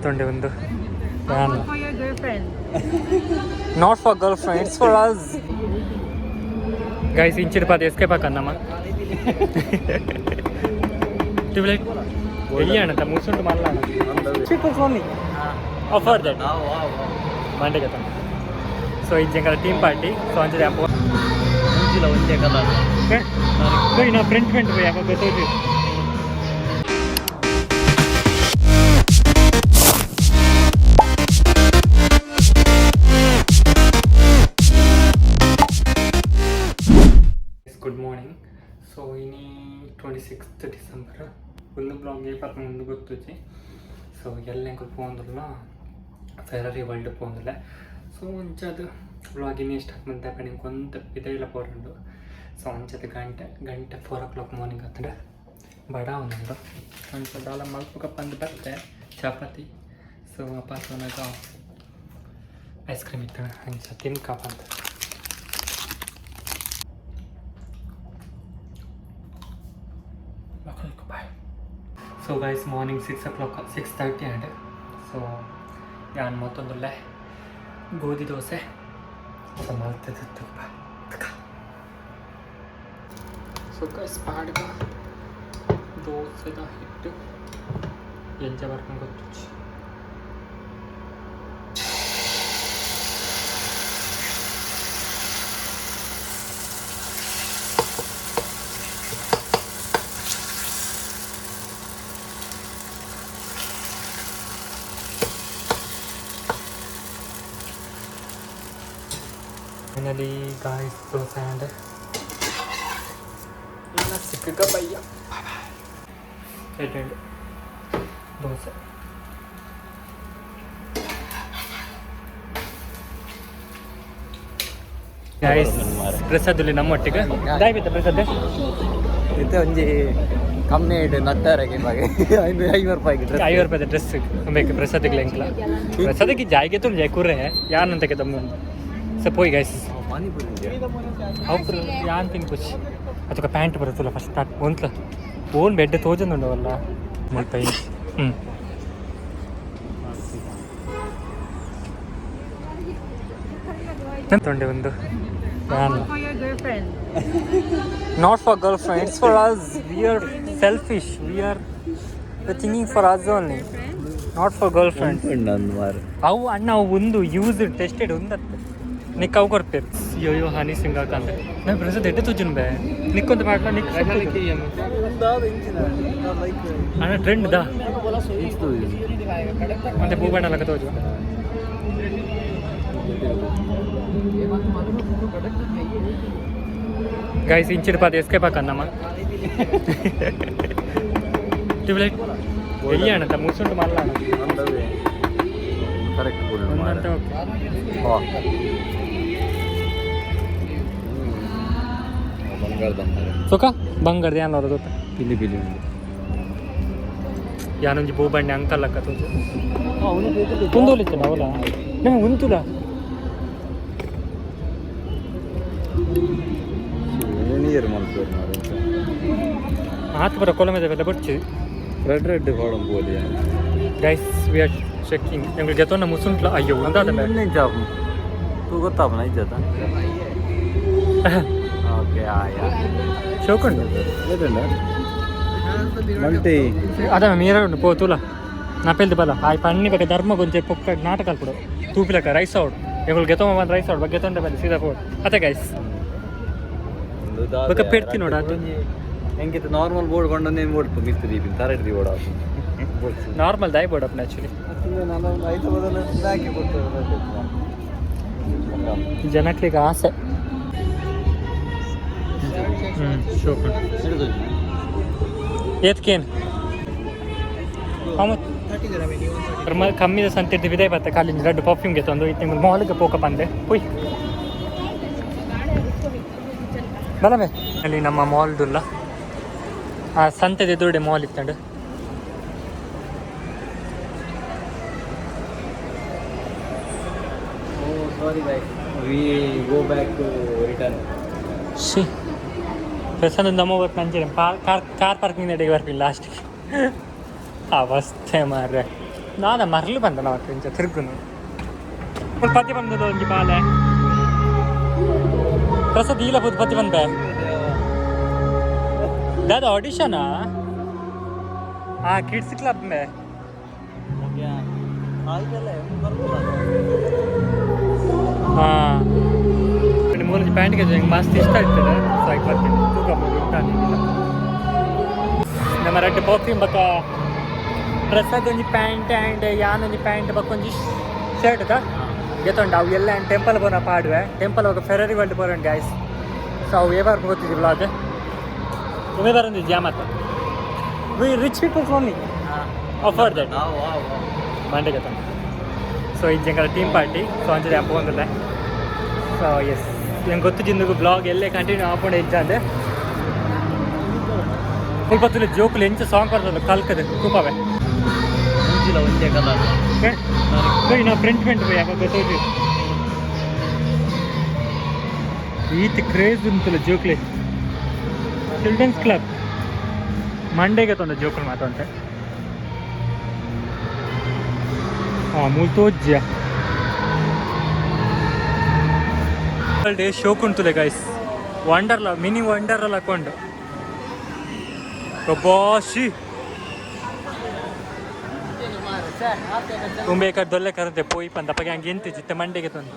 ತೊಂಡೆ ಒಂದು for your girlfriend. Not for girlfriend it's for us guys ಇಂಚಿನ ಪಾದ ಎಸ್ಕೇಪ್ ಹಾಕನ್ನಮ್ಮ ಟ್ಯೂಬ್ಲೈಟ್ ಎಲ್ಲಿಯಾಣಂತ ಮುಸುಂಡು ಮಲ್ಲಾಣ ಓನ್ಲಿ ಆಫರ್ ದಟ್ ಮಂಡೆ ಕಥ ಸೊ ಇದು ಟೀಮ್ ಪಾರ್ಟಿ ಸೊ ಅಂಜದೆ ಅಪ್ಪ ಒಂದೇ ಕಲರ್ ಹೋಯ್ ನಾವು ಫ್ರೆಂಡ್ ಹೋಯ್ ಅಪ್ಪ ಗೊತ್ತೋದು ಗುಡ್ ಮಾರ್ನಿಂಗ್ ಸೊ ಇನಿ 26th ಡಿಸೆಂಬರ್ ಒಂದು ಬ್ಲಾಗ್ಗೆ ಮುಂದೆ ಗೊತ್ತುಚ್ಚಿ ಸೊ ಎಲ್ಲ ಪೋಂದಿಲ್ಲ ಫೆರರಿ ವರ್ಲ್ಡ್ ಪೋಂದಿಲ್ಲ ಸೊ ಒಂಚದು ಬ್ಲಾಗಿನ ಸ್ಟಾರ್ಟ್ ಮಾಡ್ತಾ ನಿಮ್ಗೆ ಒಂದು ಇದೆಲ್ಲ ಪೋರಂಡು ಸೊ ಒಂಚದು ಗಂಟೆ 4 o'clock ಮಾರ್ನಿಂಗ್ ಹತ್ತಿರ ಬಡ ಒಂದು ಒಂಚದಾಲ ಮಲ್ಪ ಬಂದು ಬರುತ್ತೆ ಚಪಾತಿ ಸೊ ಅಪ್ಪ ಐಸ್ ಕ್ರೀಮ್ ಇತ್ತು ಹಂಗೆ ತಿನ್ಕಪ್ಪ ಅಂತ so guys morning 6 o'clock 6:30 and so ನಾನು ಮತ್ತೊಂದುಲ್ಲೆ ಗೋಧಿ ದೋಸೆ ಸೊ ಮಲ್ತದಿತ್ತು ಸೊ ಗೈಸ್ ಪಾಡ್ಗ ದೋಸೆದ ಹಿಟ್ಟು ಎಂಜ ಬರ್ಕೊಂಡು ಗೊತ್ತು Finally, guys, dosa and sikka bhaiya. Head and dosa. Guys, ಪ್ರಸಾದಲ್ಲಿ ನಮ್ಮೊಟ್ಟಿಗೆ ದಯವಿಟ್ಟು ಪ್ರಸಾದ ಇದು ಒಂಜಿ ಕಮ್ಮಿ ಇಡು ನತ್ತಾರಗೆ ಬಾಗೆ 500 ರೂಪಾಯಿಗೆ 500 ರೂಪಾಯಿ ಡ್ರೆಸ್ ಬೇಕು ಪ್ರಸಾದಕ್ಕೆ ಎಂಕ್ಲ ಪ್ರಸಾದಕ್ಕೆ ಜಾಯ್ಗೆ ತುಂಬ ಜಾಯ್ ಕೂರೆ ಯಾನಂತಕ್ಕೆ ತಮ್ಮ ಸೊ ಪೋಯ್ ಗೈಸ್ ಅವ್ರು ಯಾನ್ ತಿನ್ ಖುಷಿ ಅಥವಾ ಪ್ಯಾಂಟ್ ಬರುತ್ತಲ್ಲ ಫಸ್ಟ್ ಸ್ಟಾರ್ಟ್ ಒಂತ್ಲ ಓನ್ ಬೆಡ್ ತೋಜಂದುಂಡವಲ್ಲ ಮುಲ್ಪೈ ತೊಂಡೆ ಒಂದು For your girlfriend. Not for girlfriend it's for us we are selfish we are thinking for us only not for girl friend ಅವು ಅಣ್ಣ ಅವು ಒಂದು ಯೂಸ್ಡ್ ಟೆಸ್ಟೆಡ್ ಒಂದತ್ತೆ ನಿಕ್ ಅವು ಕೊಡ್ತೇವೆ ಅಯ್ಯೋ ಹನಿ ಸಿಂಗಾಕಂತ ನಾನು ಪ್ರಸಾದ್ ಎಡ್ಡೆ ತೋಜನ್ ಬೇ ನಿಕ್ಕೊಂದು ಪಾಟ್ಲ ನಿಕ್ ಅಣ್ಣ ಟ್ರೆಂಡ್ ದಾ ಮತ್ತೆ ಭೂಬಣ್ಣ ಲಕ್ಕ ತೋಜು ಗೈಸ್ ಇಂಚಿನ ಪಾದ ಎಸ್ಕೇಪ್ ಹಾಕನ್ನಮ್ಮ ಟ್ಯೂಬ್ಲೈಟ್ ಎಲ್ಲಿಯಾಣಂತ ಮುಸುಂಡು ಮಲ್ಲಾಣ ಒಂದಂತ ಓಕೆ ಸುಖ ಬಂಗಾರದ ಯಾನ್ ಅವ್ರ ಗೊತ್ತಾ ಪಿಲಿ ಪಿಲಿ ಯಾನೊಂಜಿ ಭೂಬಣ್ಣೆ ಅಂಕಲ್ ಅಕ್ಕ ತೋಜು ಕುಂದೋಲಿತ್ತಲ್ಲ ಅವಲ ನಮಗೆ ಉಂತುಲ ಆತ ಬರ ಕೊಲಮೆದ ಬೆಲ್ಲ ಬರ್ಚಿ ರೆಡ್ ಫಾಡಂ ಪೋಲಿ ಗೈಸ್ ವಿ ಆರ್ ಚೆಕಿಂಗ್ ನಿಮಗೆ ಜೊತೆ ಮುಸುಂಟ್ಲ ಅಯ್ಯೋ ಒಂದಾದ ಜಾಬ್ ತೂ ಗೊತ್ತಾಪ ನೈ ಜೊತೆ ಓಕೆ ಆಯಾ ಚೌಕಂಡು ಮಲ್ಟಿ ಅದ ಮೀರ ಉಂಡು ಪೋ ತುಲ ನಾ ಪೆಲ್ದು ಬಲ ಆಯ್ ಪಣ್ಣಿ ಬಗ್ಗೆ ಧರ್ಮ ಗೊಂಚೆ ಪೊಕ್ಕ ನಾಟಕ ಅಲ್ಪಡು ತೂಪಿಲಕ್ಕ ರೈಸ್ ಔಡ್ ಇವಾಗ ಗೆತೊಮ್ಮ ಬಂದು ರೈಸ್ ಔಡ್ ಬಗ್ಗೆ ತೊಂಡೆ ಬಲ್ಲಿ ಸೀದಾ ಫೋಡ್ ಅತ್ತೆ ಗೈಸ್ ಬೊಕ್ಕ ಪೆಡ್ತಿ ನೋಡ ಅದು ಹೆಂಗಿತ್ತು ನಾರ್ಮಲ್ ಬೋರ್ಡ್ ಕೊಂಡು ನೇಮ್ ಬೋರ್ಡ್ ಮಿಸ್ತು ದೀಪಿನ ತರಡಿ ಬೋರ್ಡ್ ನಾರ್ಮಲ್ ದಾಯ್ ಬೋರ್ಡ್ ಅಪ್ಪ ಆ್ಯಕ್ಚುಲಿ ಜನಕ್ಲಿಗೆ ಆಸೆ ಶೋಕಂಡು ಏತ್ಕೇನು ಕಮ್ಮಿದ ಸಂತಿರ್ತಿ ವಿದಾಯ ಬತ್ತೆ ಖಾಲಿ ರೆಡ್ ಪರ್ಫ್ಯೂಮ್ಗೆ ತಂದು ಇತ್ತು ಮಾಲ್ಗೆ ಪೋಕ ಬಂದೆ ಹುಯ್ ಬಲವೇ ಅಲ್ಲಿ ನಮ್ಮ ಮಾಲ್ದುಲ್ಲ ಆ ಸಂತೆದ ಎದುರುಡೆ ಮಾಲ್ ಇತ್ತಂಡು ಶಿ ಪ್ರಸನ್ನ ನಮ್ಮ ಬರ್ತು ನಂಜೆ ಕಾರ್ ಪಾರ್ಕಿಂಗ್ ನಡೆಗೆ ಬರ್ತೀನಿ ಲಾಸ್ಟಿಗೆ ಅವಸ್ಥೆ ಮಾರ್ರೆ ನಾನ ಮರಳು ಬಂದ ನಾವು ಇಂಚ ತಿರುಗುನು ಪತಿ ಬಂದದ್ದು ಒಂಜಿ ಬಾಲೆ ಪ್ರಸಾದ್ ಇಲ್ಲ ಬುದ್ ಪತಿ ಬಂದೆ ದಾದ ಆಡಿಷನಾ ಕಿಡ್ಸ್ ಕ್ಲಬ್ ಮೇ ಮೂರು ಪ್ಯಾಂಟ್ಗೆ ಮಸ್ತ್ ಇಷ್ಟ ಆಗ್ತದೆ ಸೊ ಈಗ ಬರ್ತೀನಿ ತೂಕ ನಮ್ಮ ರೆಡ್ ಬಾಕ್ಸಿಂಗ್ ಬಕ್ಕ ಪ್ರಸಾದ್ ಒಂಜಿ ಪ್ಯಾಂಟ್ ಆ್ಯಂಡ್ ಯಾನ್ ಒಂಜಿ ಪ್ಯಾಂಟ್ ಬಕ್ಕ ಒಂಜಿ ಶರ್ಟ್ ಗೆತ್ತೊಂಡು ಅವು ಎಲ್ಲ ಟೆಂಪಲ್ ಬೋನ ಪಾಡುವೆ ಟೆಂಪಲ್ ಹೋಗ ಫೆರರಿ ವರ್ಲ್ಡ್ ಬರೋಣ ಗಾಯ್ಸ್ ಸೊ ಅವು ಏವಾರು ಗೊತ್ತಿದ್ವಿ ಬ್ಲಾಗ್ ಒಮ್ಮೆ ಬರೋದಿದ್ಯಾ ಮತ್ತೆ we rich peoples only offer that Monday ಗೊತ್ತ ಸೊ ಇದು ಜಂಗಲ ಟೀಮ್ ಪಾರ್ಟಿ ಸೊ ಅಂಜದೆ ಅಪ್ಪ ಬಂದಿದೆ ಸೊ ಎಸ್ ನಂಗೆ ಗೊತ್ತು ಜಿಂದಗೂ ಬ್ಲಾಗ್ ಎಲ್ಲೇ ಕಂಟಿನ್ಯೂ ಹಾಕೊಂಡು ಇದ್ದಂದೆ ಸ್ವಲ್ಪ ಹೊತ್ತು ಜೋಕುಲು ಎಂಚ ಸಾಂಗ್ ಬರ್ತದೆ ಕಲ್ಕದೆ ಕೂಪವೆ ಒಂದೇ ಕಲರ್ ನಾವು ಫ್ರೆಂಡ್ ಪೋಯಿ ಯಾವಾಗ ಗೊತ್ತೋದು ಈತ್ ಕ್ರೇಜ್ ಉಂಟಲ್ಲ ಜೋಕ್ಲೆ ಚಿಲ್ಡ್ರನ್ಸ್ ಕ್ಲಬ್ ಮಂಡೆಗೆ ತೊಂದ ಜೋಕುಲು ಮಾತಂತೆ ಮುಲ್ತೋಜ್ಯ ಡೇ ಶೋಕ್ ಉಂಟುಲೆ ಗೈಸ್ ವಂಡರ್ಲಾ ಮಿನಿ ವಂಡರ್ಲ ಹಾಕೊಂಡು ಬಾಶಿ ತುಂಬೆ ಕಡೆ ದೊಲ್ಲೆ ಕರತೆ ಪೋಯಿ ಪಂದ ಪಗೆ ಹಂಗೆ ಎಂತ ಚಿತ್ತ ಮಂಡೆಗೆ ತಂದು